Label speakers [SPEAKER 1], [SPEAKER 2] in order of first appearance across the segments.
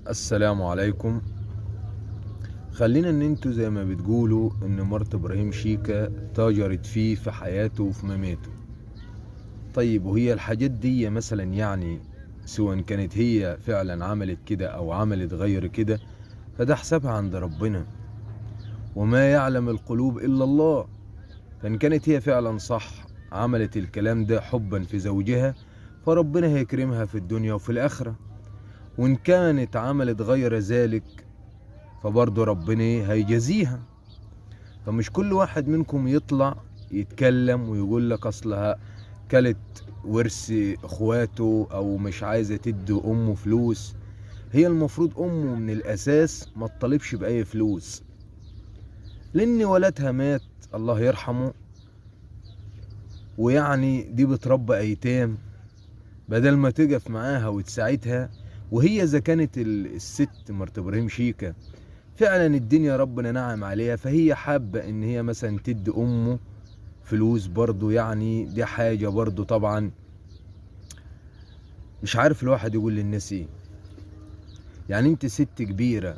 [SPEAKER 1] السلام عليكم. خلينا ان انتوا زي ما بتقولوا ان مرت ابراهيم شيكا تاجرت فيه في حياته وفي مماته. طيب وهي الحاجات دي مثلا يعني سواء كانت هي فعلا عملت كده او عملت غير كده فده حسابها عند ربنا، وما يعلم القلوب الا الله. فان كانت هي فعلا صح عملت الكلام ده حبا في زوجها فربنا هيكرمها في الدنيا وفي الاخرة، وان كانت عملت غير ذلك فبرضه ربنا هيجازيها. فمش كل واحد منكم يطلع يتكلم ويقول لك اصلها كلت ورث اخواته او مش عايزه تدي امه فلوس. هي المفروض امه من الاساس ما تطالبش باي فلوس، لان ولدها مات الله يرحمه، ويعني دي بتربى ايتام بدل ما تقف معاها وتساعدها. وهي اذا كانت الست مرت ابراهيم شيكا فعلا الدنيا ربنا نعم عليها، فهي حابة ان هي مثلا تدي امه فلوس برضو، يعني دي حاجة برضو طبعا مش عارف الواحد يقول للناس ايه. يعني انت ست كبيرة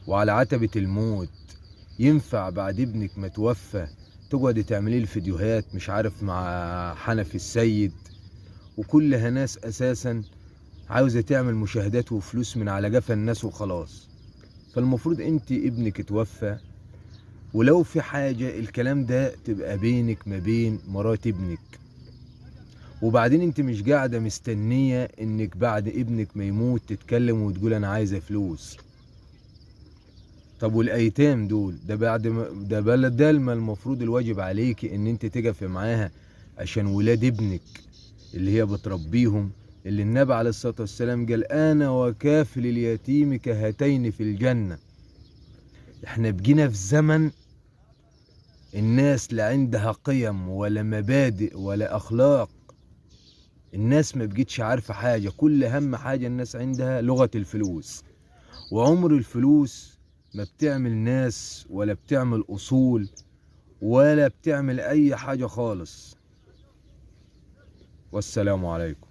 [SPEAKER 1] وعلى عتبة الموت، ينفع بعد ابنك ما توفى تقعدي تعملي الفيديوهات مش عارف مع حنفي السيد وكلها ناس اساسا عاوزة تعمل مشاهدات وفلوس من على جفا الناس وخلاص؟ فالمفروض انت ابنك توفى، ولو في حاجة الكلام ده تبقى بينك ما بين مرات ابنك. وبعدين انت مش قاعدة مستنية انك بعد ابنك ما يموت تتكلم وتقول انا عايزة فلوس. طب والايتام دول ده بعد ما ده بدل ما المفروض الواجب عليكي ان انت تقفي معاها عشان ولاد ابنك اللي هي بتربيهم، اللي النبي عليه الصلاة والسلام قال انا وكافل اليتيم كهاتين في الجنة. احنا بقينا في زمن الناس لا عندها قيم ولا مبادئ ولا اخلاق. الناس ما بقتش عارفة حاجة، كل اهم حاجة الناس عندها لغة الفلوس، وعمر الفلوس ما بتعمل ناس ولا بتعمل اصول ولا بتعمل اي حاجة خالص. والسلام عليكم.